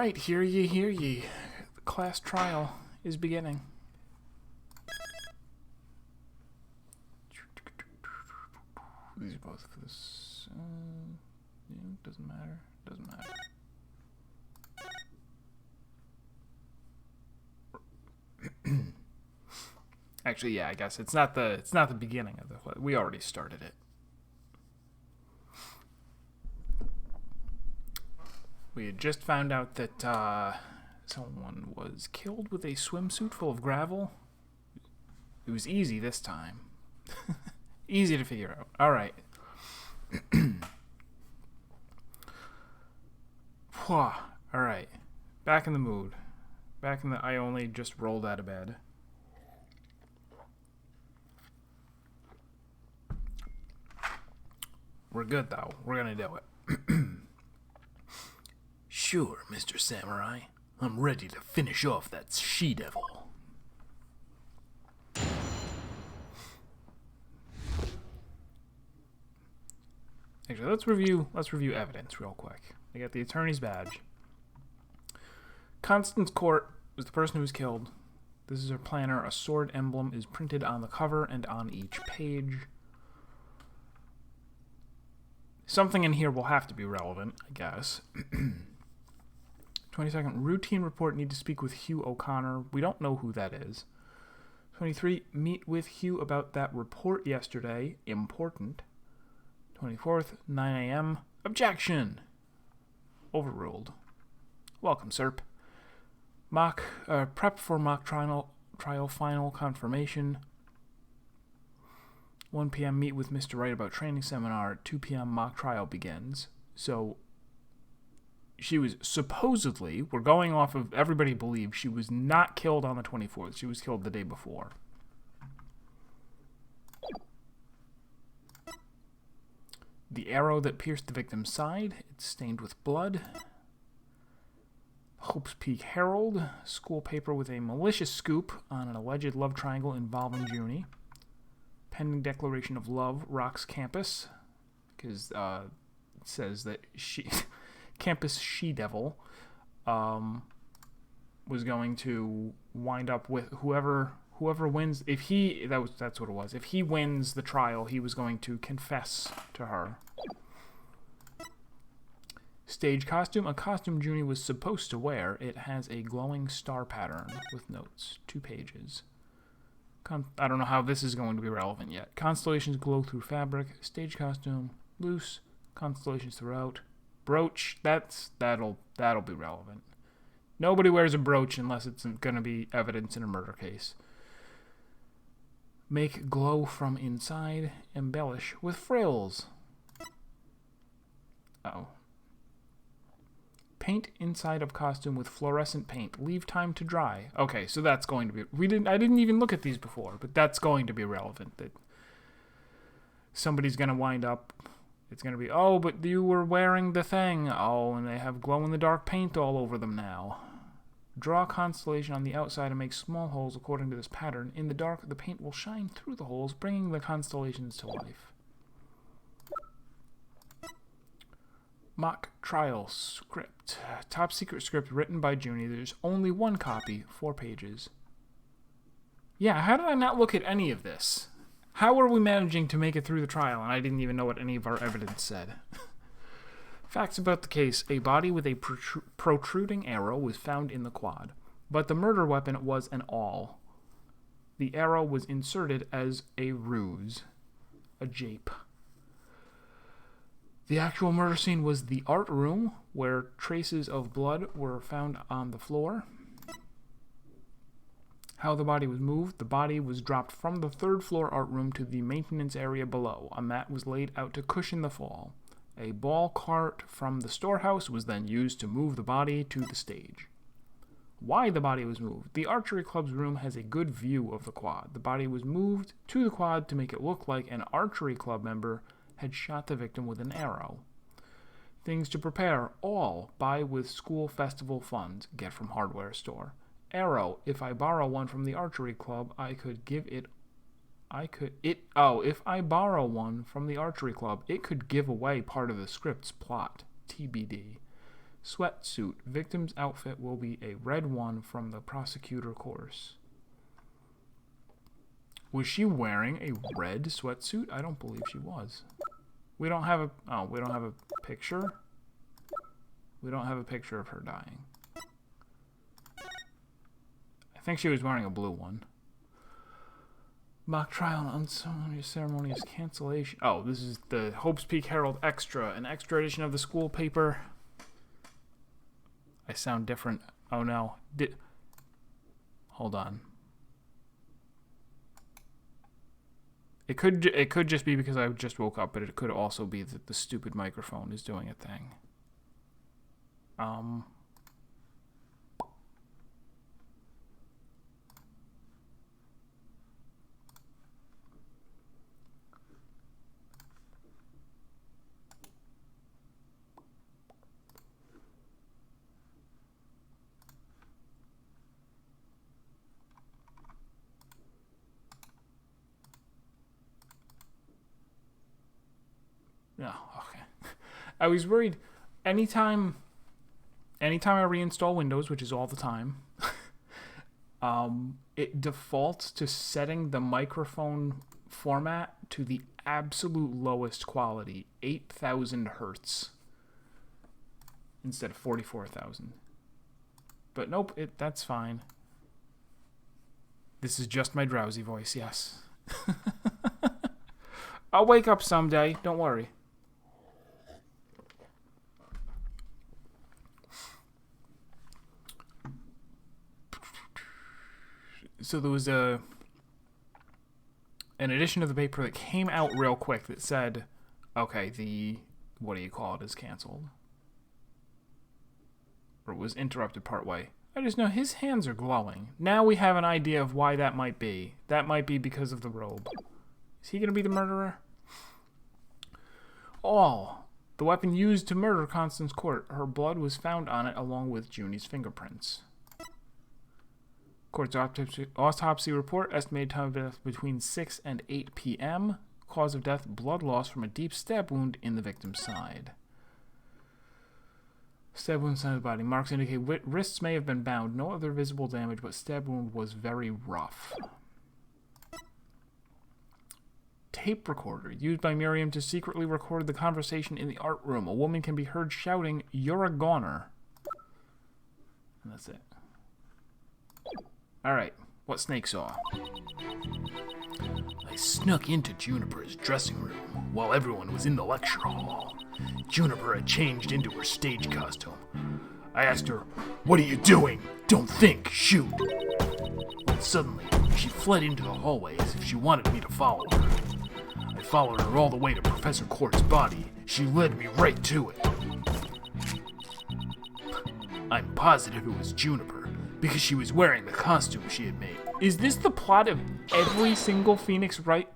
Alright, hear ye, hear ye. The class trial is beginning. These are both for this. Yeah, doesn't matter. Doesn't matter. Actually, yeah, I guess it's not the beginning of the. We already started it. We had just found out that someone was killed with a swimsuit full of gravel. It was easy this time. Easy to figure out. All right. All right. Back in the mood. Back in the. I only just rolled out of bed. We're good though. We're gonna do it. Sure, Mr. Samurai. I'm ready to finish off that she-devil. Actually, let's review evidence real quick. I got the attorney's badge. Constance Court was the person who was killed. This is her planner. A sword emblem is printed on the cover and on each page. Something in here will have to be relevant, I guess. 22nd, routine report, need to speak with Hugh O'Connor. We don't know who that is. 23, meet with Hugh about that report yesterday. Important. 24th, 9 a.m. Objection! Overruled. Welcome, Serp. Prep for mock trial final confirmation. 1 p.m. meet with Mr. Wright about training seminar. 2 p.m. mock trial begins. So she was supposedly, we're going off of everybody believes she was not killed on the 24th. She was killed the day before. The arrow that pierced the victim's side, it's stained with blood. Hope's Peak Herald, school paper with a malicious scoop on an alleged love triangle involving Junie. Pending declaration of love rocks campus, because it says that campus she-devil was going to wind up with whoever wins. That's what it was. If he wins the trial, he was going to confess to her. Stage costume, a costume Junie was supposed to wear. It has a glowing star pattern with notes. 2 pages. I don't know how this is going to be relevant yet. Constellations glow through fabric. Stage costume, loose. Constellations throughout. Brooch, that'll be relevant. Nobody wears a brooch unless it's going to be evidence in a murder case. Make glow from inside. Embellish with frills. Uh-oh. Paint inside of costume with fluorescent paint. Leave time to dry. Okay, so that's going to be... I didn't even look at these before, but that's going to be relevant. That somebody's going to wind up... It's going to be, oh, but you were wearing the thing. Oh, and they have glow-in-the-dark paint all over them now. Draw a constellation on the outside and make small holes according to this pattern. In the dark, the paint will shine through the holes, bringing the constellations to life. Mock trial script. Top secret script written by Junie. There's only one copy, 4 pages. Yeah, how did I not look at any of this? How are we managing to make it through the trial and I didn't even know what any of our evidence said? Facts about the case. A body with a protruding arrow was found in the quad, but the murder weapon was an awl. The arrow was inserted as a ruse. A jape. The actual murder scene was the art room, where traces of blood were found on the floor. How the body was moved. The body was dropped from the 3rd floor art room to the maintenance area below. A mat was laid out to cushion the fall. A ball cart from the storehouse was then used to move the body to the stage. Why the body was moved. The archery club's room has a good view of the quad. The body was moved to the quad to make it look like an archery club member had shot the victim with an arrow. Things to prepare. All buy with school festival funds. Get from hardware store. Arrow. If I borrow one from the archery club, I could give it... if I borrow one from the archery club, it could give away part of the script's plot. TBD. Sweatsuit. Victim's outfit will be a red one from the prosecutor course. Was she wearing a red sweatsuit? I don't believe she was. We don't have a picture? We don't have a picture of her dying. I think she was wearing a blue one. Mock trial and unceremonious cancellation. Oh, this is the Hope's Peak Herald Extra, an extra edition of the school paper. I sound different. Oh no. Hold on. It could just be because I just woke up, but it could also be that the stupid microphone is doing a thing. No, okay. I was worried. Anytime I reinstall Windows, which is all the time, it defaults to setting the microphone format to the absolute lowest quality, 8,000 hertz, instead of 44,000. But nope, that's fine. This is just my drowsy voice, yes. I'll wake up someday, don't worry. So there was an edition of the paper that came out real quick that said, okay, the, what do you call it, is canceled. Or it was interrupted partway. I just know his hands are glowing. Now we have an idea of why that might be. That might be because of the robe. Is he going to be the murderer? The weapon used to murder Constance Court. Her blood was found on it along with Junie's fingerprints. Court's autopsy report, estimated time of death between 6 and 8 p.m. Cause of death, blood loss from a deep stab wound in the victim's side. Stab wound inside the body. Marks indicate wrists may have been bound. No other visible damage, but stab wound was very rough. Tape recorder, used by Miriam to secretly record the conversation in the art room. A woman can be heard shouting, "You're a goner." And that's it. Alright, what Snake saw. I snuck into Juniper's dressing room while everyone was in the lecture hall. Juniper had changed into her stage costume. I asked her, "What are you doing? Don't think, shoot." Well, suddenly, she fled into the hallway as if she wanted me to follow her. I followed her all the way to Professor Court's body. She led me right to it. I'm positive it was Juniper, because she was wearing the costume she had made. Is this the plot of every single Phoenix Wright?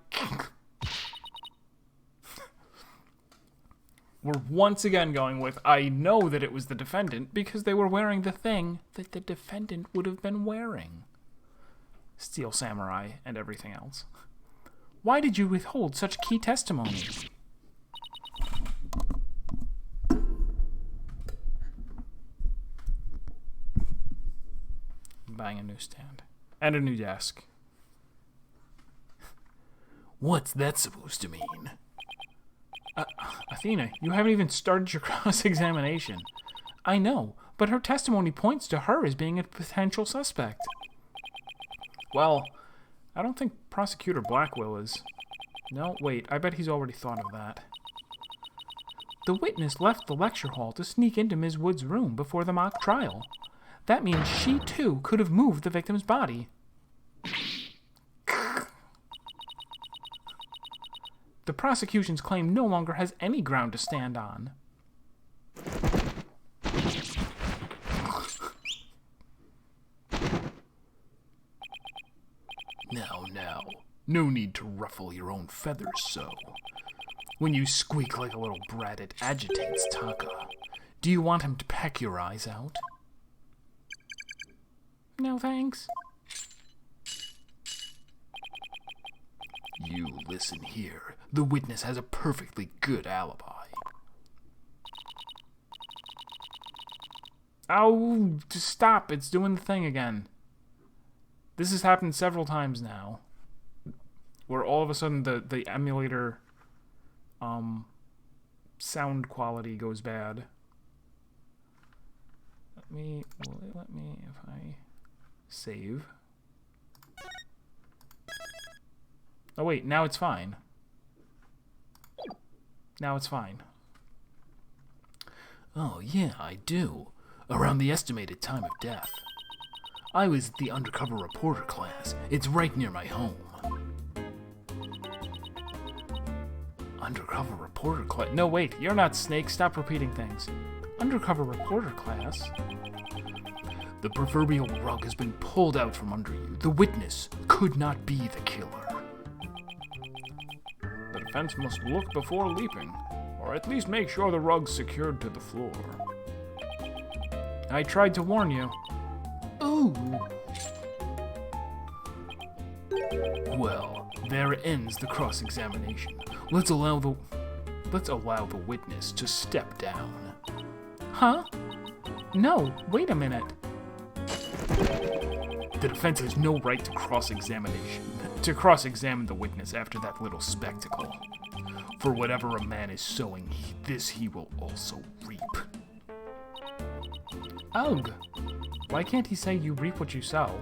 We're once again going with, I know that it was the defendant because they were wearing the thing that the defendant would have been wearing. Steel Samurai and everything else. Why did you withhold such key testimony? Buying a newsstand. And a new desk. What's that supposed to mean? Athena, you haven't even started your cross-examination. I know, but her testimony points to her as being a potential suspect. Well, I don't think Prosecutor Blackwell is. No, wait, I bet he's already thought of that. The witness left the lecture hall to sneak into Ms. Wood's room before the mock trial. That means she, too, could have moved the victim's body. The prosecution's claim no longer has any ground to stand on. Now, no need to ruffle your own feathers so. When you squeak like a little brat, it agitates Taka. Do you want him to peck your eyes out? No, thanks. You listen here. The witness has a perfectly good alibi. Oh, just stop. It's doing the thing again. This has happened several times now. Where all of a sudden the emulator sound quality goes bad. Will it let me if I save? Oh wait, now it's fine. Now it's fine. Oh yeah, I do. Around the estimated time of death. I was at the undercover reporter class. It's right near my home. Undercover reporter class? No, wait, you're not Snake. Stop repeating things. Undercover reporter class? The proverbial rug has been pulled out from under you. The witness could not be the killer. The defense must look before leaping, or at least make sure the rug's secured to the floor. I tried to warn you. Ooh. Well, there ends the cross-examination. Let's allow the witness to step down. Huh? No, wait a minute. The defense has no right to cross-examine the witness after that little spectacle. For whatever a man is sowing, this he will also reap. Ugh. Why can't he say you reap what you sow?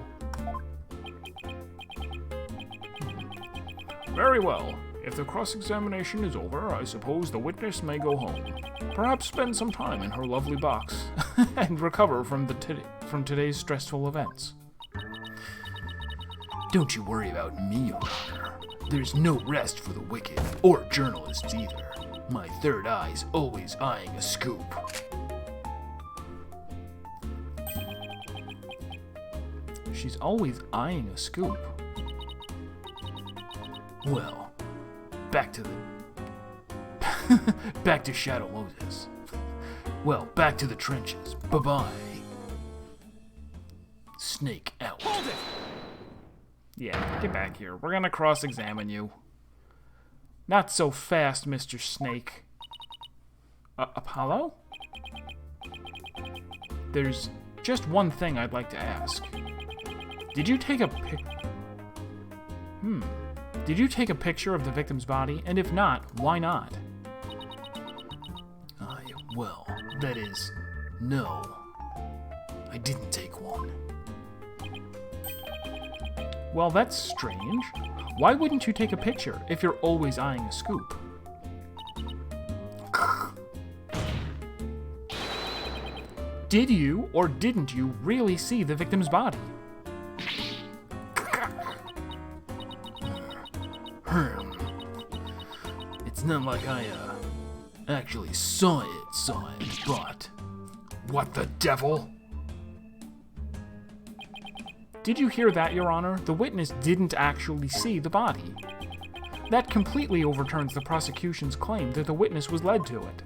Very well. If the cross-examination is over, I suppose the witness may go home. Perhaps spend some time in her lovely box and recover from today's stressful events. Don't you worry about me, Your Honor. There's no rest for the wicked, or journalists either. My third eye's always eyeing a scoop. She's always eyeing a scoop. Well, back to Shadow Moses. Well, back to the trenches. Bye-bye. Snake out. Hold it! Yeah, get back here. We're gonna cross-examine you. Not so fast, Mr. Snake. Apollo? There's just one thing I'd like to ask. Did you take a Did you take a picture of the victim's body? And if not, why not? Well, that is, no. I didn't take one. Well, that's strange. Why wouldn't you take a picture if you're always eyeing a scoop? Did you or didn't you really see the victim's body? It's not like I, actually saw it, but... What the devil? Did you hear that, Your Honor? The witness didn't actually see the body. That completely overturns the prosecution's claim that the witness was led to it.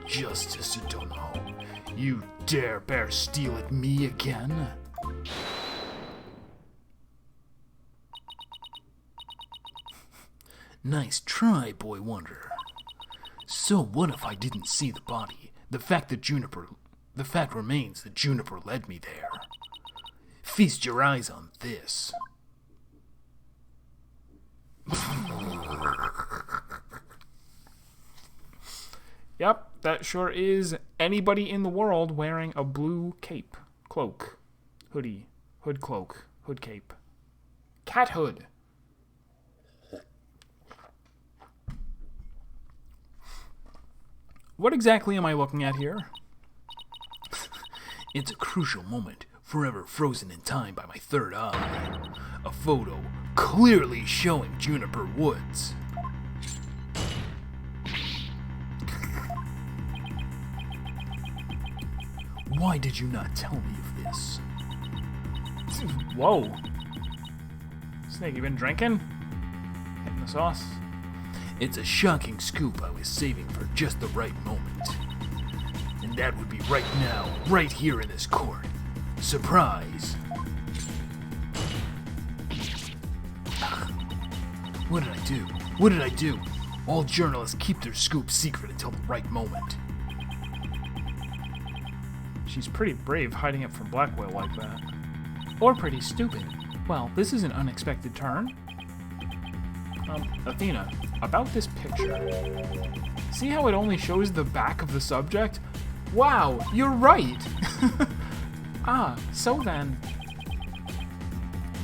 Justice O'Donnell, you dare bear steel at me again? Nice try, Boy Wonder. So what if I didn't see the body? The fact remains that Juniper led me there. Feast your eyes on this. Yep, that sure is anybody in the world wearing a blue cape, cloak, hoodie, hood cloak, hood cape. Cat hood. What exactly am I looking at here? It's a crucial moment, forever frozen in time by my third eye. A photo clearly showing Juniper Woods. Why did you not tell me of this? Whoa. Snake, you been drinking? Hitting the sauce? It's a shocking scoop I was saving for just the right moment. And that would be right now, right here in this court. Surprise! What did I do? What did I do? All journalists keep their scoop secret until the right moment. She's pretty brave hiding it from Blackwell like that. Or pretty stupid. Well, this is an unexpected turn. Athena, about this picture. See how it only shows the back of the subject? Wow, you're right! So then...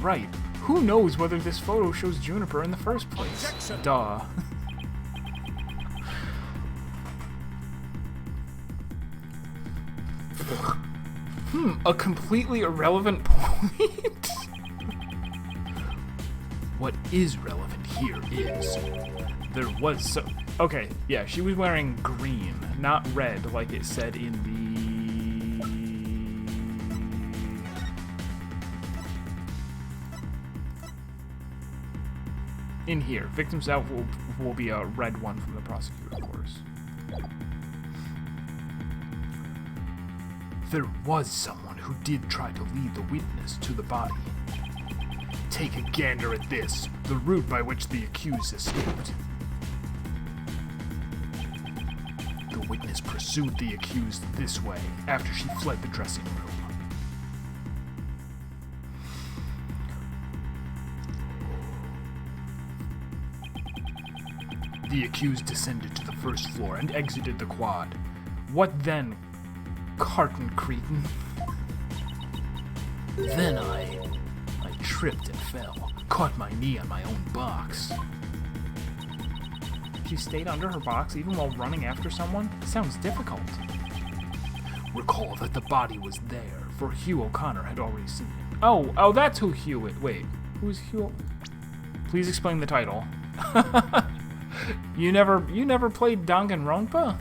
Right. Who knows whether this photo shows Juniper in the first place? Objection. Duh. A completely irrelevant point? What is relevant here is... There was so... Okay, yeah, she was wearing green, not red like it said in the... In here. Victim's out will be a red one from the prosecutor, of course. There was someone who did try to lead the witness to the body. Take a gander at this, the route by which the accused escaped. The witness pursued the accused this way after she fled the dressing room. The accused descended to the first floor and exited the quad. What then, carton cretin? Then I tripped and fell, caught my knee on my own box. She stayed under her box even while running after someone? Sounds difficult. Recall that the body was there, for Hugh O'Connor had already seen it. Oh, that's who Hugh is. Wait, who's Hugh? Please explain the title. You never played Danganronpa?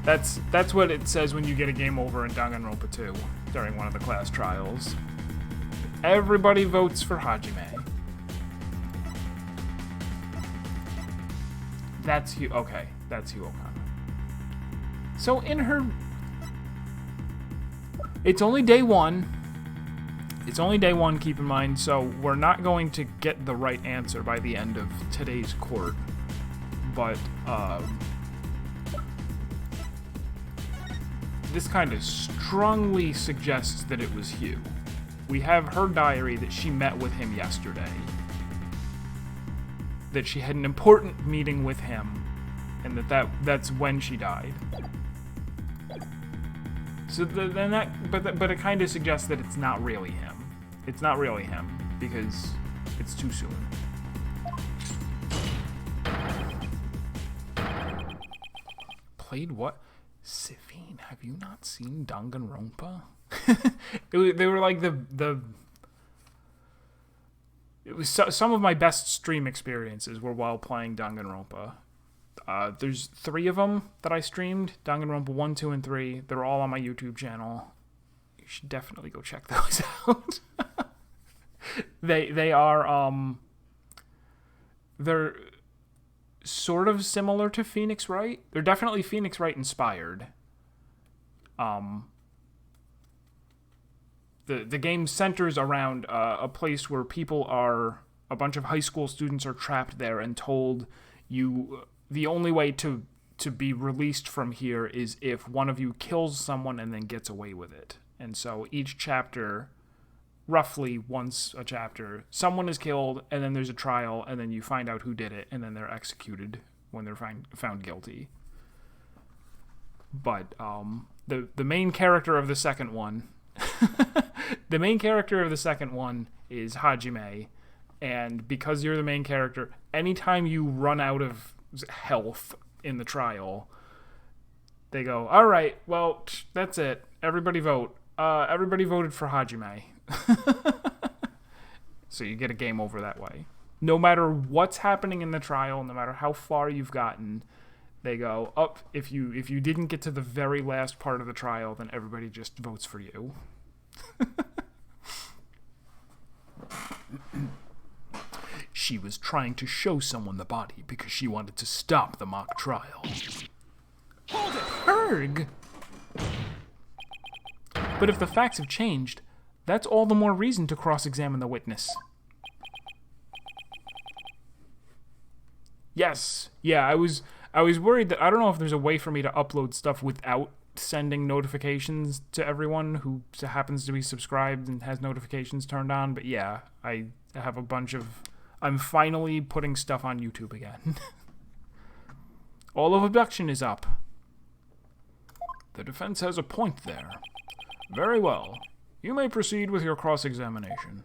That's what it says when you get a game over in Danganronpa 2 during one of the class trials. Everybody votes for Hajime. That's Hugh. Okay, that's Hugh O'Connor. So in her, it's only day one. It's only day one, keep in mind, so we're not going to get the right answer by the end of today's court. But, this kind of strongly suggests that it was Hugh. We have her diary that she met with him yesterday. That she had an important meeting with him, and that's when she died. So then but it kind of suggests that it's not really him. It's not really him because it's too soon. Played what? Sivine, have you not seen Danganronpa? They were like the. It was some of my best stream experiences were while playing Danganronpa. There's 3 of them that I streamed. Danganronpa 1, 2, and 3. They're all on my YouTube channel. You should definitely go check those out. They are they're sort of similar to Phoenix Wright. They're definitely Phoenix Wright inspired. The game centers around a place where a bunch of high school students are trapped there and told the only way to be released from here is if one of you kills someone and then gets away with it. And so each chapter, roughly once a chapter, someone is killed and then there's a trial and then you find out who did it and then they're executed when they're found guilty. But the main character of the second one the main character of the second one is Hajime, and because you're the main character, anytime you run out of health in the trial, they go, all right, well, that's it. Everybody vote. Everybody voted for Hajime. So you get a game over that way. No matter what's happening in the trial, no matter how far you've gotten, they go, up. If you didn't get to the very last part of the trial, then everybody just votes for you. She was trying to show someone the body because she wanted to stop the mock trial. Hold it, Herg! But if the facts have changed, that's all the more reason to cross-examine the witness. Yes. Yeah, I was worried that I don't know if there's a way for me to upload stuff without sending notifications to everyone who happens to be subscribed and has notifications turned on. But yeah, I have a bunch of... I'm finally putting stuff on YouTube again. All of abduction is up. The defense has a point there. Very well. You may proceed with your cross-examination.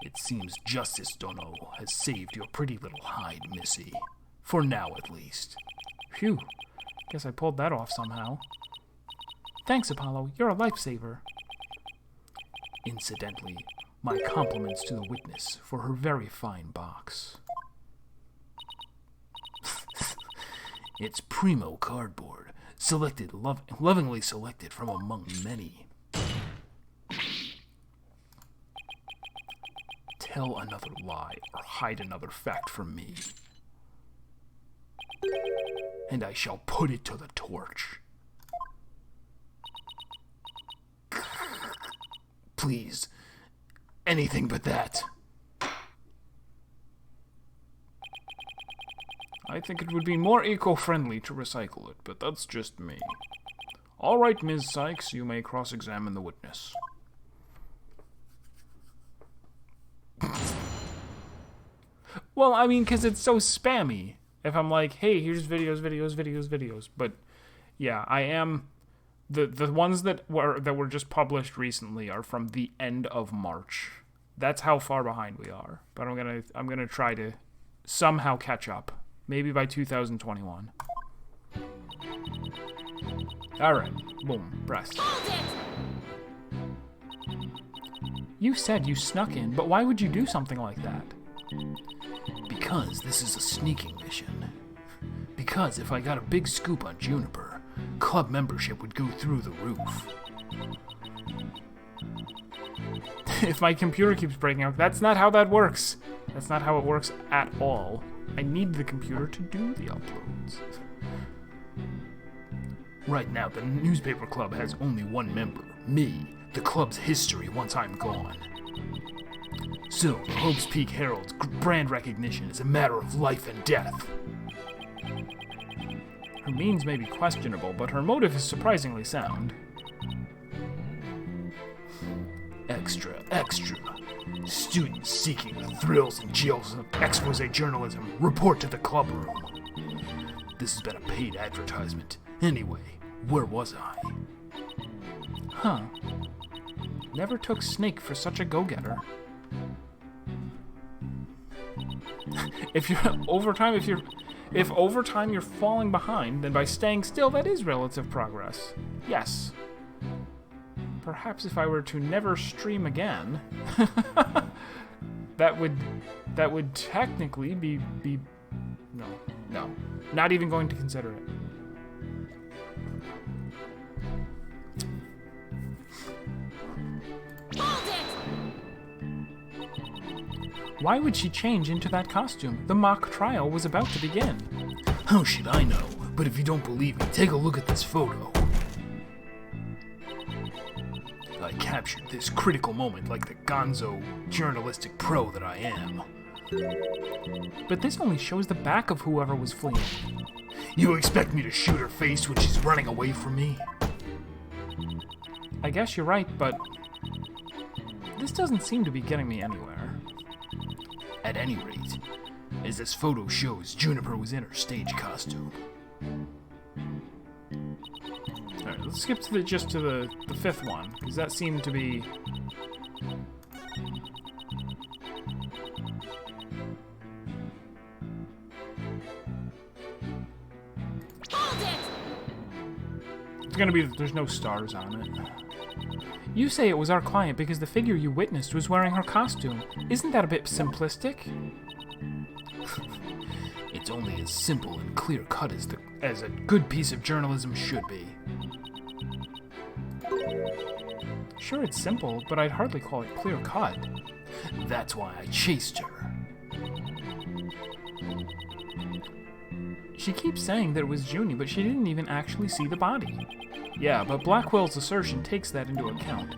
It seems Justice Dono has saved your pretty little hide, Missy. For now, at least. Phew. Guess I pulled that off somehow. Thanks, Apollo. You're a lifesaver. Incidentally, my compliments to the witness for her very fine box. It's primo cardboard, lovingly selected from among many. Tell another lie or hide another fact from me, and I shall put it to the torch. Please, anything but that. I think it would be more eco-friendly to recycle it, but that's just me. All right, Ms. Sykes, you may cross-examine the witness. Well, I mean, because it's so spammy. If I'm like, hey, here's videos. But yeah, I am... The ones that were just published recently are from the end of March. That's how far behind we are. But I'm gonna try to somehow catch up. Maybe by 2021. Alright. Boom. Press. You said you snuck in, but why would you do something like that? Because this is a sneaking mission. Because if I got a big scoop on Juniper, club membership would go through the roof. If my computer keeps breaking out, that's not how that works. That's not how it works at all. I need the computer to do the uploads. Right now, the newspaper club has only one member, me, the club's history once I'm gone. So, the Hope's Peak Herald's brand recognition is a matter of life and death. Her means may be questionable, but her motive is surprisingly sound. Extra. Students seeking the thrills and chills of expose journalism report to the club room. This has been a paid advertisement. Anyway, where was I? Huh. Never took Snake for such a go-getter. If over time you're falling behind, then by staying still, that is relative progress. Yes. Perhaps if I were to never stream again, that would technically be no, not even going to consider it. Why would she change into that costume? The mock trial was about to begin. How should I know? But if you don't believe me, take a look at this photo. I captured this critical moment like the gonzo journalistic pro that I am. But this only shows the back of whoever was fleeing. You expect me to shoot her face when she's running away from me? I guess you're right, but this doesn't seem to be getting me anywhere. At any rate, as this photo shows, Juniper was in her stage costume. Alright, let's skip to the fifth one, because that seemed to be... It's gonna be that there's no stars on it. You say it was our client because the figure you witnessed was wearing her costume. Isn't that a bit simplistic? It's only as simple and clear-cut as a good piece of journalism should be. Sure, it's simple, but I'd hardly call it clear-cut. That's why I chased her. She keeps saying that it was Junie, but she didn't even actually see the body. Yeah, but Blackwell's assertion takes that into account.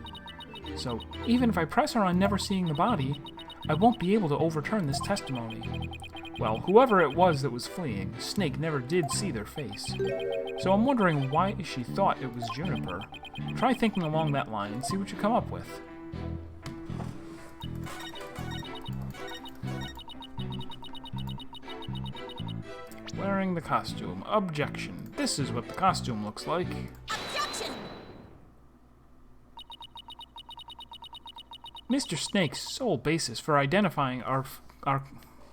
So, even if I press her on never seeing the body, I won't be able to overturn this testimony. Well, whoever it was that was fleeing, Snake never did see their face. So I'm wondering why she thought it was Juniper. Try thinking along that line and see what you come up with. Wearing the costume. Objection. This is what the costume looks like. Objection! Mr. Snake's sole basis for identifying our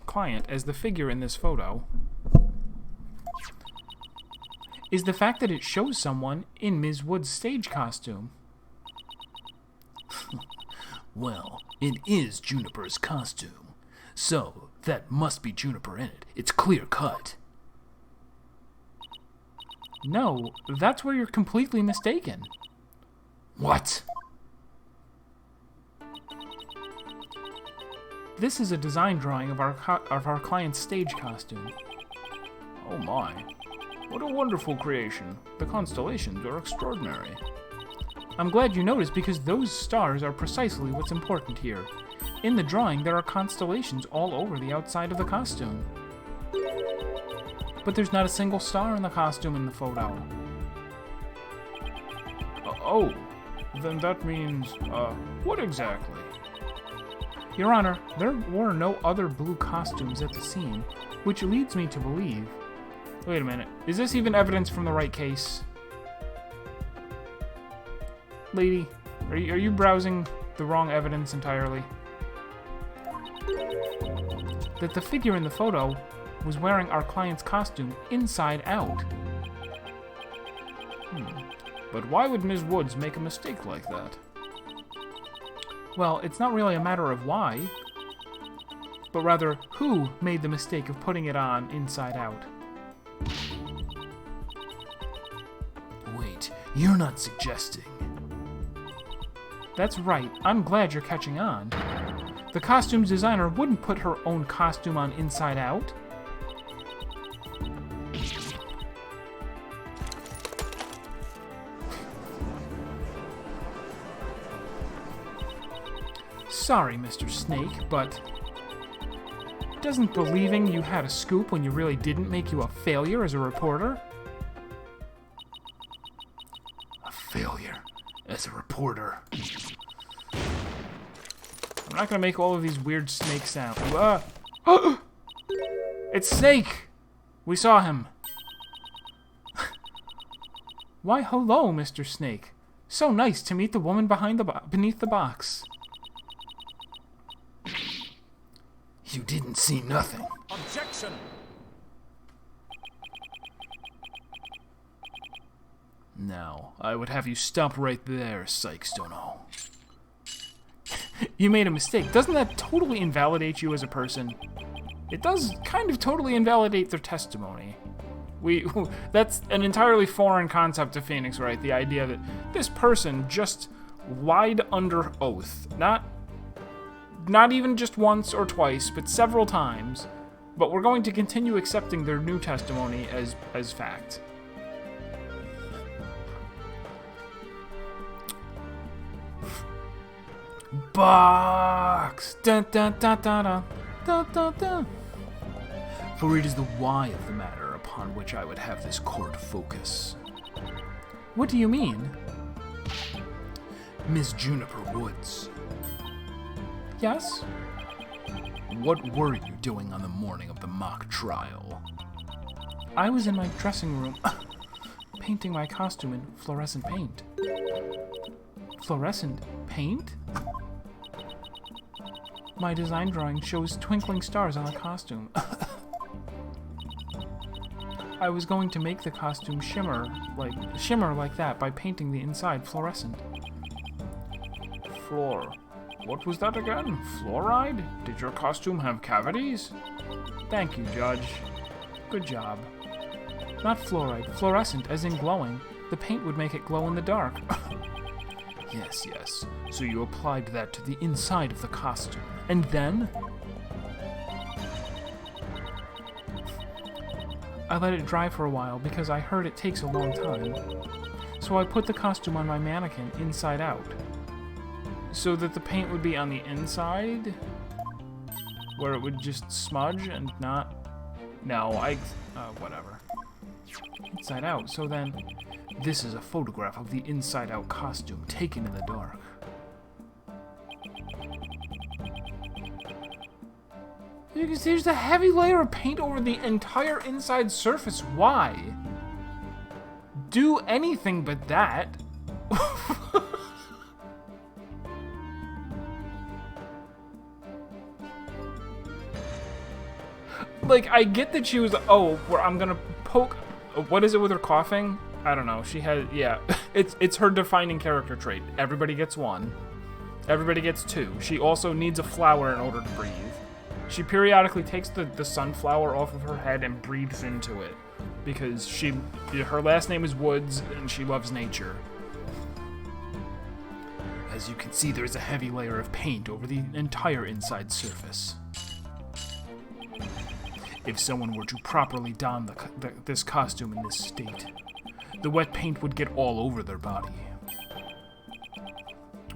client as the figure in this photo is the fact that it shows someone in Ms. Wood's stage costume. Well, it is Juniper's costume, so that must be Juniper in it. It's clear cut. No, that's where you're completely mistaken. What? This is a design drawing of our client's stage costume. Oh my. What a wonderful creation. The constellations are extraordinary. I'm glad you noticed because those stars are precisely what's important here. In the drawing, there are constellations all over the outside of the costume. But there's not a single star in the costume in the photo. Oh, then that means, what exactly? Your Honor, there were no other blue costumes at the scene, which leads me to believe... Wait a minute, is this even evidence from the Wright case? Lady, are you browsing the wrong evidence entirely? That the figure in the photo was wearing our client's costume inside out. But why would Ms. Woods make a mistake like that? Well, it's not really a matter of why, but rather who made the mistake of putting it on inside out. Wait, you're not suggesting... That's right, I'm glad you're catching on. The costumes designer wouldn't put her own costume on inside out. Sorry, Mr. Snake, but doesn't believing you had a scoop when you really didn't make you a failure as a reporter? A failure as a reporter. I'm not gonna make all of these weird snake sounds. It's Snake! We saw him. Why, hello, Mr. Snake. So nice to meet the woman beneath the box. You didn't see nothing. Objection! Now, I would have you stop right there, Sykes-Dono. You made a mistake. Doesn't that totally invalidate you as a person? It does kind of totally invalidate their testimony. That's an entirely foreign concept to Phoenix Wright, the idea that this person just lied under oath. Not even just once or twice, but several times. But we're going to continue accepting their new testimony as fact. Box! Dun, dun, dun, dun, dun, dun, dun, dun. For it is the why of the matter upon which I would have this court focus. What do you mean? Miss Juniper Woods. Yes? What were you doing on the morning of the mock trial? I was in my dressing room, painting my costume in fluorescent paint. Fluorescent paint? My design drawing shows twinkling stars on the costume. I was going to make the costume shimmer like that by painting the inside fluorescent. What was that again? Fluoride? Did your costume have cavities? Thank you, Judge. Good job. Not fluoride, fluorescent, as in glowing. The paint would make it glow in the dark. Yes. So you applied that to the inside of the costume. And then? I let it dry for a while because I heard it takes a long time. So I put the costume on my mannequin inside out. So that the paint would be on the inside? where it would just smudge and not... No, whatever. Inside Out, so then... This is a photograph of the Inside Out costume taken in the dark. You can see there's a heavy layer of paint over the entire inside surface. Why? Do anything but that. Like, I get that she was, where I'm gonna poke, what is it with her coughing? I don't know, she has, yeah, it's her defining character trait. Everybody gets one. Everybody gets two. She also needs a flower in order to breathe. She periodically takes the sunflower off of her head and breathes into it. Because her last name is Woods, and she loves nature. As you can see, there's a heavy layer of paint over the entire inside surface. If someone were to properly don this costume in this state, the wet paint would get all over their body.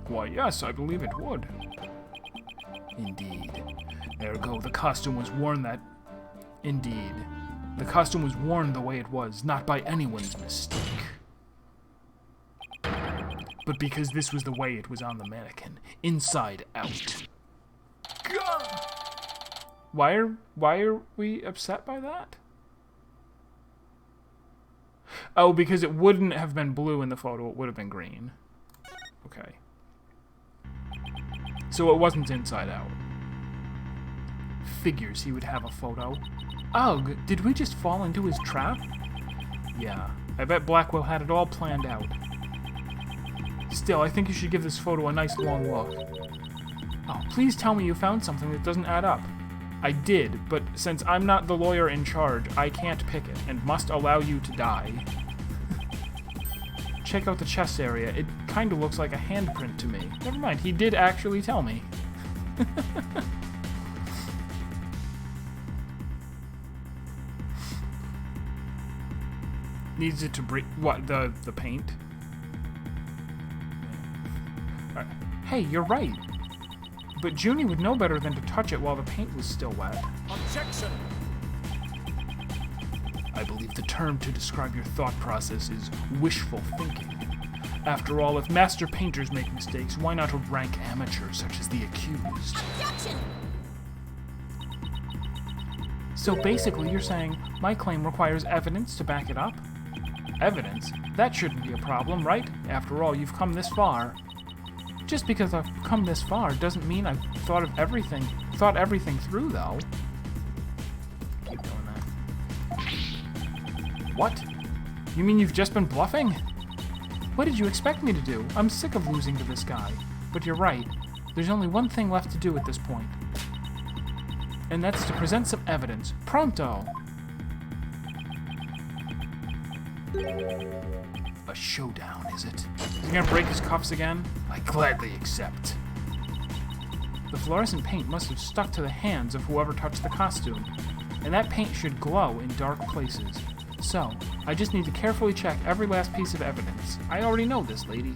Why, yes, I believe it would. Indeed. Ergo, the costume was worn Indeed. The costume was worn the way it was, not by anyone's mistake. But because this was the way it was on the mannequin, inside out. God! Why are we upset by that? Oh, because it wouldn't have been blue in the photo, it would have been green. Okay. So it wasn't Inside Out. Figures he would have a photo. Ugh, did we just fall into his trap? Yeah, I bet Blackwell had it all planned out. Still, I think you should give this photo a nice long look. Oh, please tell me you found something that doesn't add up. I did, but since I'm not the lawyer in charge, I can't pick it, and must allow you to die. Check out the chest area. It kinda looks like a handprint to me. Never mind, he did actually tell me. Needs it to break... What, the paint? Right. Hey, you're right. But Junie would know better than to touch it while the paint was still wet. Objection! I believe the term to describe your thought process is wishful thinking. After all, if master painters make mistakes, why not rank amateurs such as the accused? Objection! So basically you're saying my claim requires evidence to back it up? Evidence? That shouldn't be a problem, right? After all, you've come this far. Just because I've come this far doesn't mean I've thought everything through, though. Keep doing that. What? You mean you've just been bluffing? What did you expect me to do? I'm sick of losing to this guy. But you're right. There's only one thing left to do at this point. And that's to present some evidence. Pronto! A showdown, is it? Is he gonna break his cuffs again? I gladly accept. The fluorescent paint must have stuck to the hands of whoever touched the costume, and that paint should glow in dark places. So, I just need to carefully check every last piece of evidence. I already know this, lady.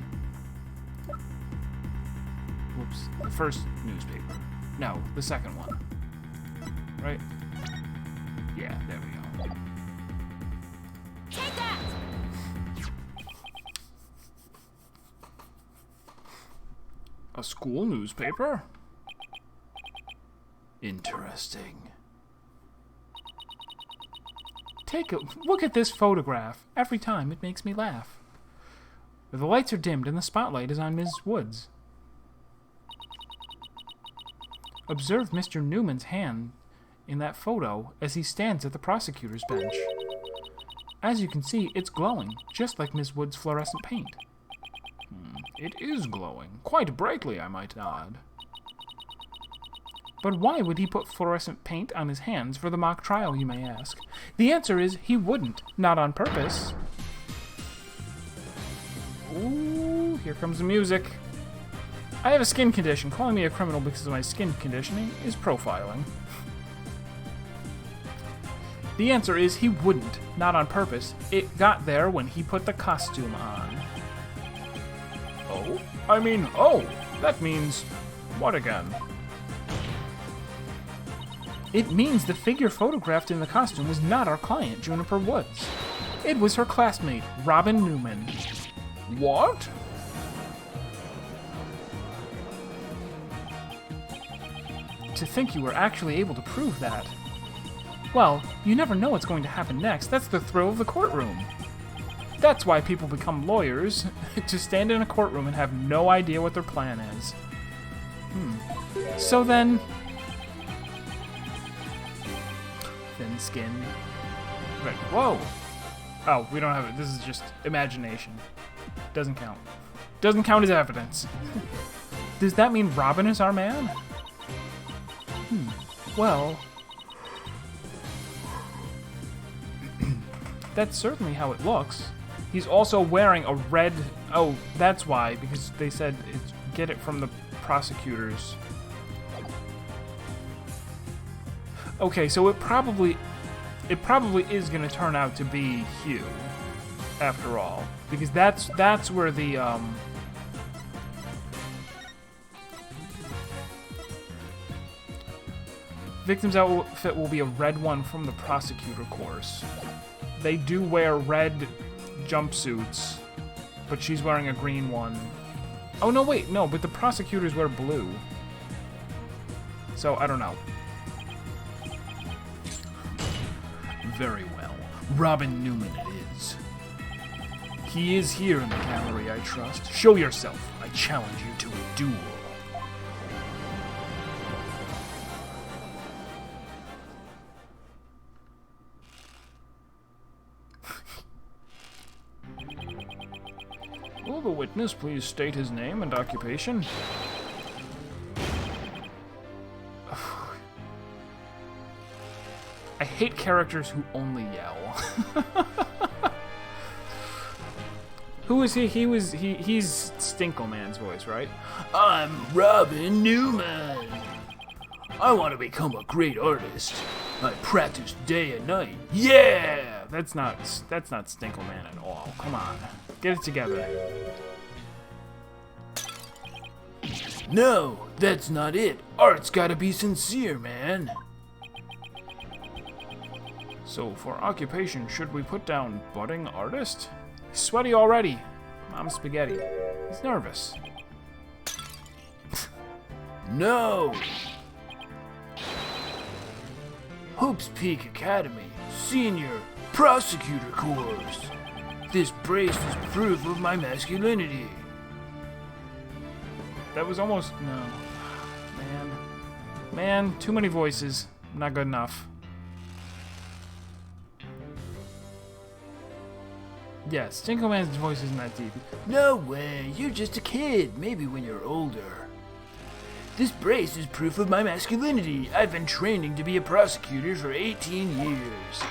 Whoops. The first newspaper. No, the second one. Right? Yeah, there we go. Take that! A school newspaper? Interesting. Take a look at this photograph. Every time it makes me laugh. The lights are dimmed and the spotlight is on Ms. Woods. Observe Mr. Newman's hand in that photo as he stands at the prosecutor's bench. As you can see, it's glowing, just like Ms. Woods' fluorescent paint. It is glowing. Quite brightly, I might add. But why would he put fluorescent paint on his hands for the mock trial, you may ask? The answer is he wouldn't. Not on purpose. Ooh, here comes the music. I have a skin condition. Calling me a criminal because of my skin conditioning is profiling. The answer is he wouldn't. Not on purpose. It got there when he put the costume on. Oh? That means... what again? It means the figure photographed in the costume was not our client, Juniper Woods. It was her classmate, Robin Newman. What? To think you were actually able to prove that. Well, you never know what's going to happen next. That's the thrill of the courtroom. That's why people become lawyers, to stand in a courtroom and have no idea what their plan is. So then... Thin skin. Right, whoa! Oh, we don't have it. This is just imagination. Doesn't count. Doesn't count as evidence. Does that mean Robin is our man? Well... That's certainly how it looks. He's also wearing a red... Oh, that's why, because they said it's get it from the prosecutors. Okay, so it probably is going to turn out to be Hugh, after all, because that's where the victim's outfit will be a red one from the prosecutor course. They do wear red jumpsuits, but she's wearing a green one. Oh, no, wait, no, but the prosecutors wear blue. So, I don't know. Very well. Robin Newman it is. He is here in the gallery, I trust. Show yourself. I challenge you to a duel. Will the witness please state his name and occupation? I hate characters who only yell. Who is he? He's Stinkleman's voice, right? I'm Robin Newman. I want to become a great artist. I practice day and night. Yeah! That's not Stinkleman at all. Come on. Get it together. No, that's not it. Art's gotta be sincere, man. So, for occupation, should we put down budding artist? He's sweaty already. Mom spaghetti. He's nervous. No! Hope's Peak Academy, Senior Prosecutor Course. This brace is proof of my masculinity. That was almost... No. Man, too many voices. Not good enough. Yeah, Stinkleman's voice isn't that deep. No way, you're just a kid. Maybe when you're older. This brace is proof of my masculinity. I've been training to be a prosecutor for 18 years.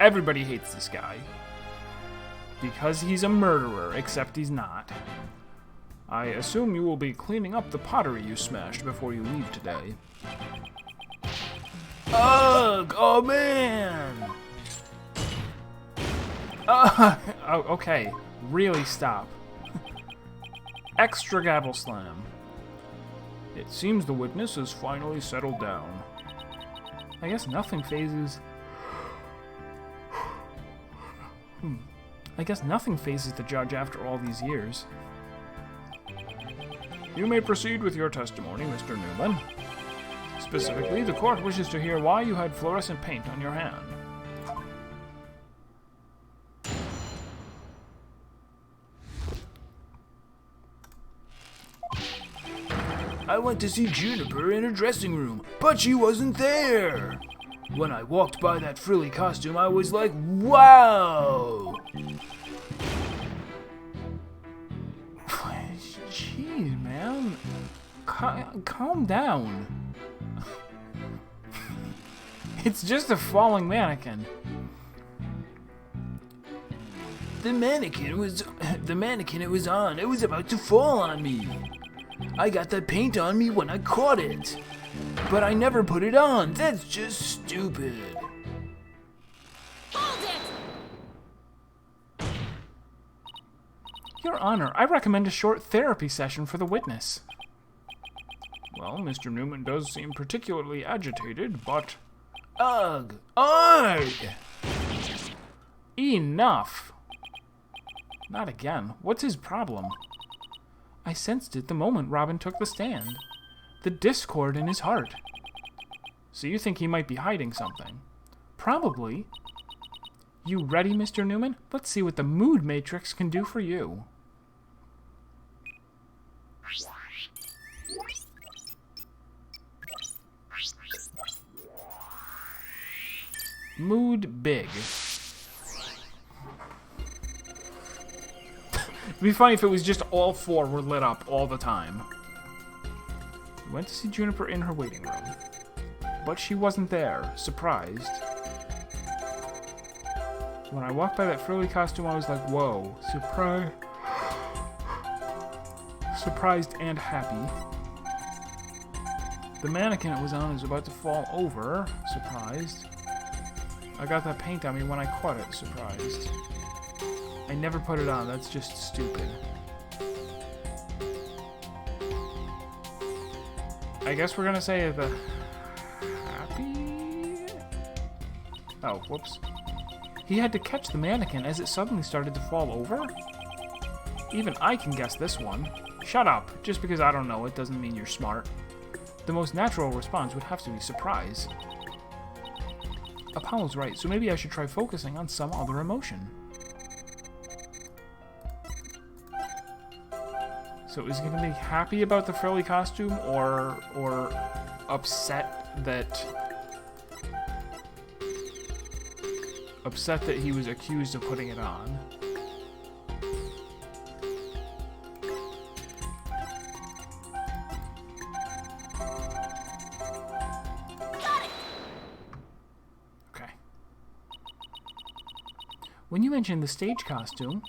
Everybody hates this guy. Because he's a murderer, except he's not. I assume you will be cleaning up the pottery you smashed before you leave today. Ugh! Oh man! Oh, okay. Really stop. Extra gavel slam. It seems the witness has finally settled down. I guess nothing phases... I guess nothing phases the judge after all these years. You may proceed with your testimony, Mr. Newman. Specifically, the court wishes to hear why you had fluorescent paint on your hand. I went to see Juniper in her dressing room, but she wasn't there. When I walked by that frilly costume, I was like, wow! Jeez, man. Calm down. It's just a falling mannequin. The mannequin it was on. It was about to fall on me. I got that paint on me when I caught it. But I never put it on. That's just stupid. Hold it! Your Honor, I recommend a short therapy session for the witness. Well, Mr. Newman does seem particularly agitated, but... Ugh! Ugh! Enough! Not again. What's his problem? I sensed it the moment Robin took the stand. The discord in his heart. So you think he might be hiding something? Probably. You ready, Mr. Newman? Let's see what the mood matrix can do for you. Mood big. It'd be funny if it was just all four were lit up all the time. We went to see Juniper in her waiting room. But she wasn't there. Surprised. When I walked by that frilly costume, I was like, whoa. Surprised and happy. The mannequin it was on is about to fall over. Surprised. I got that paint on me when I caught it. Surprised. I never put it on. That's just stupid. I guess we're gonna say the happy... Oh, whoops. He had to catch the mannequin as it suddenly started to fall over? Even I can guess this one. Shut up. Just because I don't know it doesn't mean you're smart. The most natural response would have to be surprise. Apollo's right, so maybe I should try focusing on some other emotion. So is he going to be happy about the frilly costume or upset that he was accused of putting it on? Okay. When you mentioned the stage costume,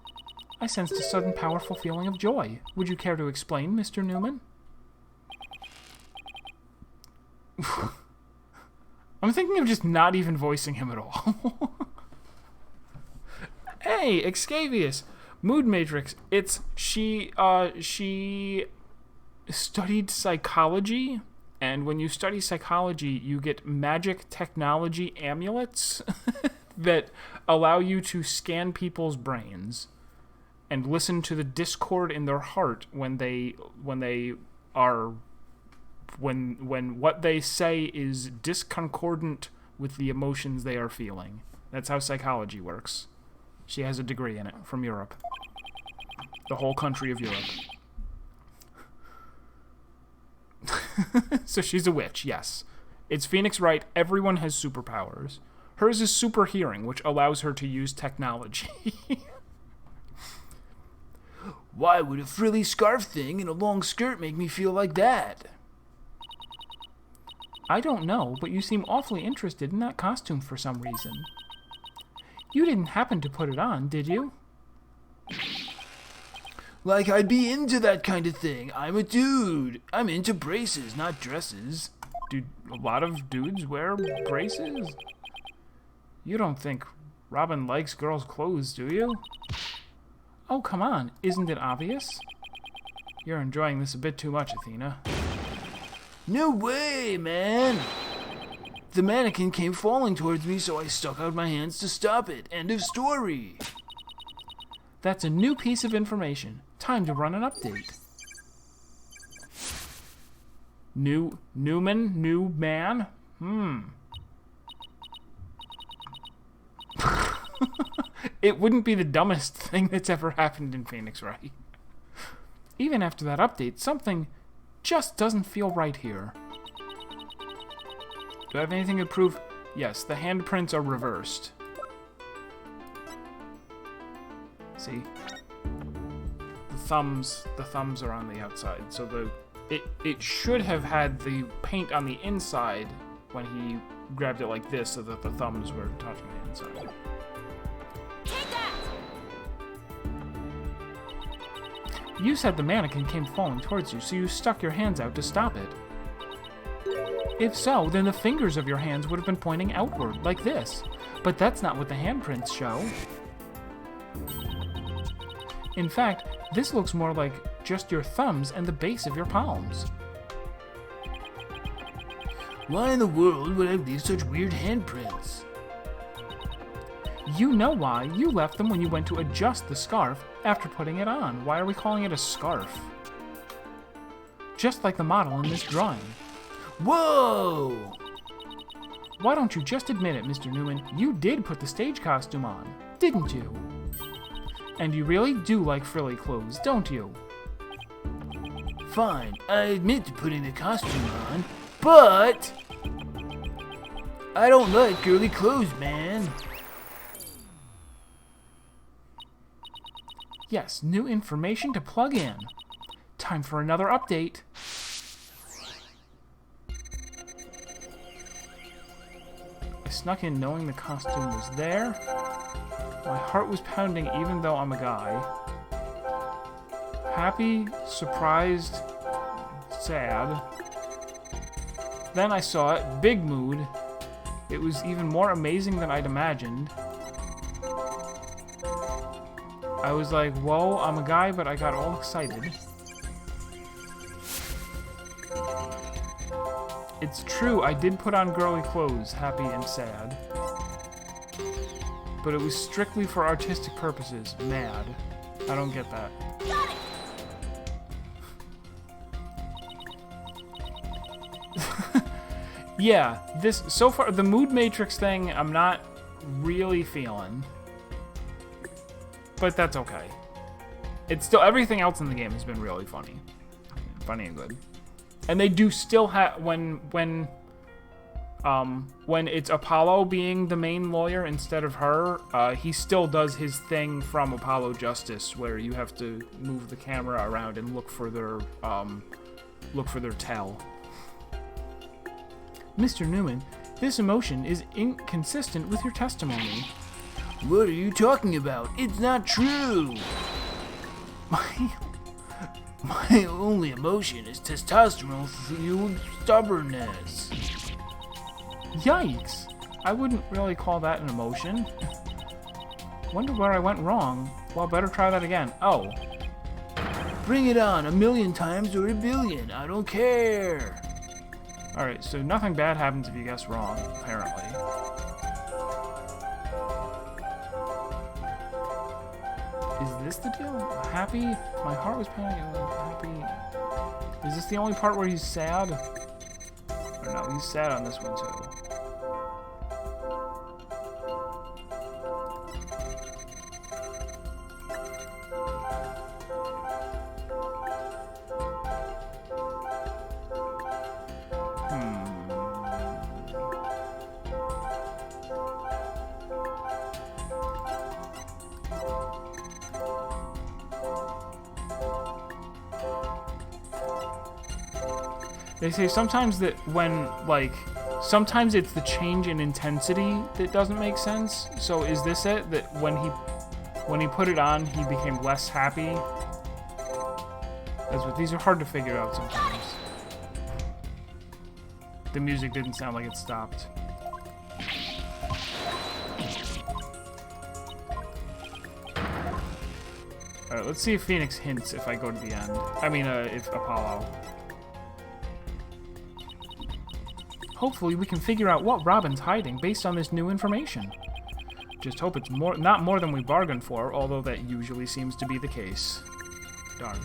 I sensed a sudden powerful feeling of joy. Would you care to explain, Mr. Newman? I'm thinking of just not even voicing him at all. Hey, Excavius! Mood Matrix. She studied psychology, and when you study psychology, you get magic technology amulets that allow you to scan people's brains and listen to the discord in their heart when what they say is discordant with the emotions they are feeling. That's how psychology works. She has a degree in it from Europe. The whole country of Europe. So she's a witch, yes. It's Phoenix Wright. Everyone has superpowers. Hers is super hearing, which allows her to use technology. Why would a frilly scarf thing and a long skirt make me feel like that? I don't know, but you seem awfully interested in that costume for some reason. You didn't happen to put it on, did you? Like I'd be into that kind of thing. I'm a dude. I'm into braces, not dresses. Do a lot of dudes wear braces? You don't think Robin likes girls' clothes, do you? Oh, come on. Isn't it obvious? You're enjoying this a bit too much, Athena. No way, man! The mannequin came falling towards me, so I stuck out my hands to stop it. End of story. That's a new piece of information. Time to run an update. Newman? New man? It wouldn't be the dumbest thing that's ever happened in Phoenix Wright. Even after that update, something just doesn't feel right here. Do I have anything to prove? Yes, the handprints are reversed. See? The thumbs are on the outside, so it should have had the paint on the inside when he grabbed it like this so that the thumbs were touching the inside. Take that! You said the mannequin came falling towards you, so you stuck your hands out to stop it. If so, then the fingers of your hands would have been pointing outward, like this. But that's not what the handprints show. In fact, this looks more like just your thumbs and the base of your palms. Why in the world would I leave such weird handprints? You know why. You left them when you went to adjust the scarf after putting it on. Why are we calling it a scarf? Just like the model in this drawing. Whoa! Why don't you just admit it, Mr. Newman? You did put the stage costume on, didn't you? And you really do like frilly clothes, don't you? Fine, I admit to putting the costume on, but I don't like girly clothes, man. Yes, new information to plug in. Time for another update. I snuck in knowing the costume was there. My heart was pounding even though I'm a guy. Happy, surprised, sad. Then I saw it, big mood. It was even more amazing than I'd imagined. I was like, whoa, I'm a guy, but I got all excited. It's true, I did put on girly clothes, happy and sad. But it was strictly for artistic purposes, mad. I don't get that. Yeah, this, so far, the mood matrix thing, I'm not really feeling. But that's okay. It's still, everything else in the game has been really funny. Funny and good. And they do still have, when it's Apollo being the main lawyer instead of her, he still does his thing from Apollo Justice, where you have to move the camera around and look for their tell. Mr. Newman, this emotion is inconsistent with your testimony. What are you talking about? It's not true! My only emotion is testosterone-fueled stubbornness. Yikes! I wouldn't really call that an emotion. Wonder where I went wrong. Well, better try that again. Oh. Bring it on, 1,000,000 times or 1,000,000,000. I don't care. Alright, so nothing bad happens if you guess wrong, apparently. Is this the deal? Happy? My heart was pounding. Happy. Is this the only part where he's sad? Or no, he's sad on this one too. They say sometimes that sometimes it's the change in intensity that doesn't make sense. So is this it? That when he put it on, he became less happy? That's what, these are hard to figure out sometimes. The music didn't sound like it stopped. Alright, let's see if Phoenix hints if I go to the end. I mean, if Apollo. Hopefully we can figure out what Robin's hiding based on this new information. Just hope it's not more than we bargained for, although that usually seems to be the case. Darn.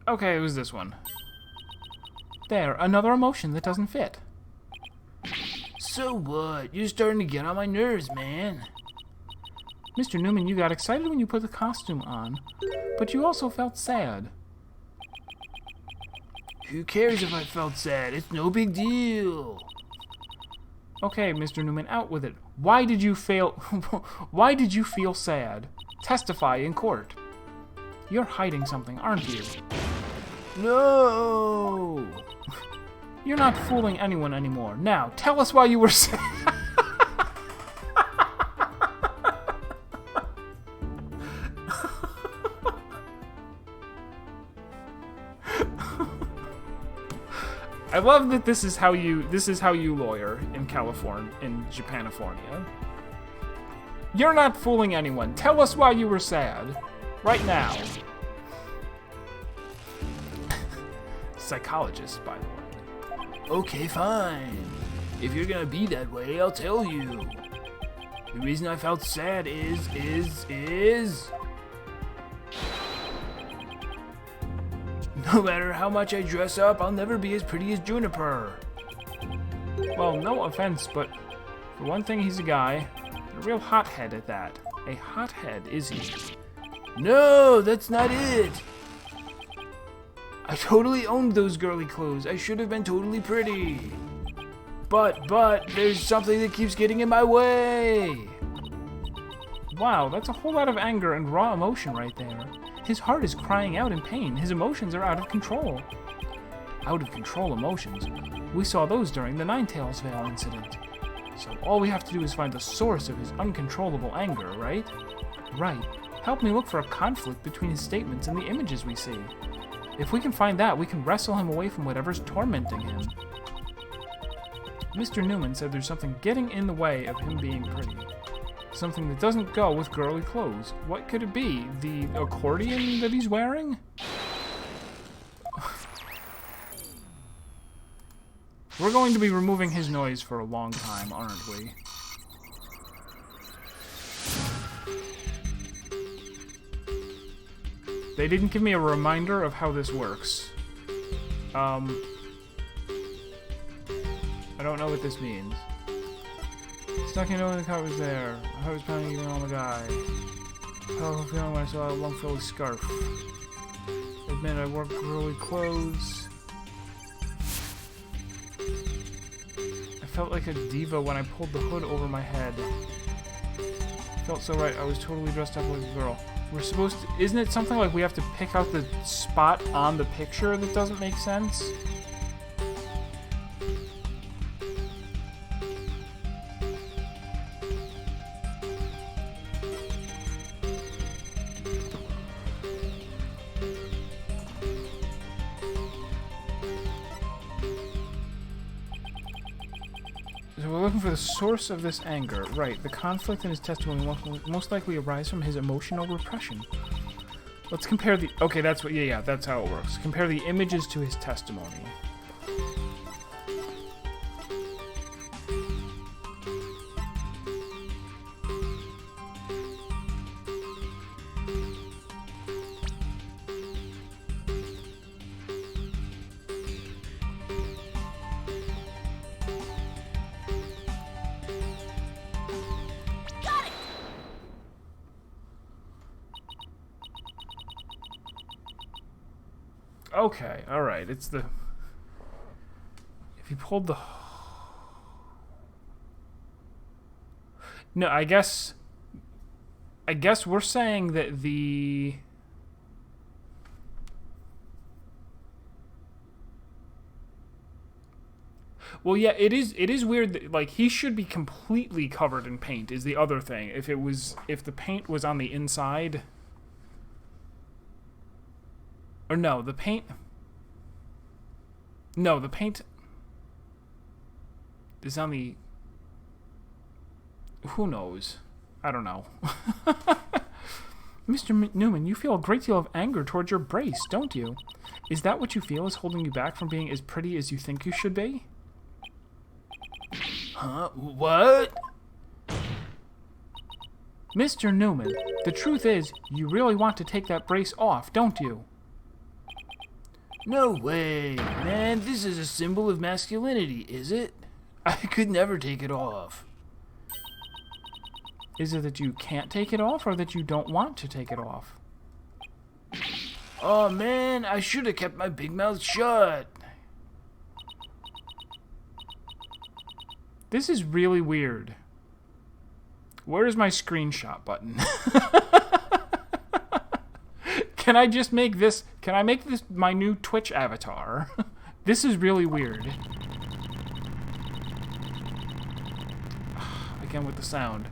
Okay, it was this one. There, another emotion that doesn't fit. So what? You're starting to get on my nerves, man. Mr. Newman, you got excited when you put the costume on, but you also felt sad. Who cares if I felt sad? It's no big deal. Okay, Mr. Newman, out with it. Why did you Why did you feel sad? Testify in court. You're hiding something, aren't you? No! You're not fooling anyone anymore. Now, tell us why you were sad. I love that this is how you lawyer in California, in Japanifornia. You're not fooling anyone. Tell us why you were sad. Right now. Psychologist, by the way. Okay, fine. If you're gonna be that way, I'll tell you. The reason I felt sad is... No matter how much I dress up, I'll never be as pretty as Juniper. Well, no offense, but for one thing, he's a guy. A real hothead at that. A hothead, is he? No, that's not it. I totally owned those girly clothes. I should have been totally pretty. But, there's something that keeps getting in my way. Wow, that's a whole lot of anger and raw emotion right there. His heart is crying out in pain. His emotions are out of control. Out of control emotions? We saw those during the Ninetales Vale incident. So all we have to do is find the source of his uncontrollable anger, right? Right. Help me look for a conflict between his statements and the images we see. If we can find that, we can wrestle him away from whatever's tormenting him. Mr. Newman said there's something getting in the way of him being pretty. Something that doesn't go with girly clothes. What could it be? The accordion that he's wearing? We're going to be removing his noise for a long time, aren't we? They didn't give me a reminder of how this works. I don't know what this means. Stuck in knowing the car was there. I was planning even on the guy. Powerful feeling when I saw a long Philly scarf. Admit I wore girly clothes. I felt like a diva when I pulled the hood over my head. Felt so right. I was totally dressed up like a girl. We're supposed to... Isn't it something like we have to pick out the spot on the picture that doesn't make sense? So we're looking for the source of this anger. Right, the conflict in his testimony most likely arise from his emotional repression. Let's compare the... Okay, that's what... Yeah, that's how it works. Compare the images to his testimony. Okay, alright, it's the... If you pulled the... No, I guess we're saying that the... Well, yeah, it is weird that, like, he should be completely covered in paint is the other thing. If the paint was on the inside... Or no, the paint... No, the paint is on the... Who knows? I don't know. Mr. Newman, you feel a great deal of anger towards your brace, don't you? Is that what you feel is holding you back from being as pretty as you think you should be? Huh? What? Mr. Newman, the truth is, you really want to take that brace off, don't you? No way, man, this is a symbol of masculinity, is it? I could never take it off. Is it that you can't take it off, or that you don't want to take it off? Oh man, I should have kept my big mouth shut. This is really weird. Where's my screenshot button? Can I just make this... Can I make this my new Twitch avatar? This is really weird. Again with the sound.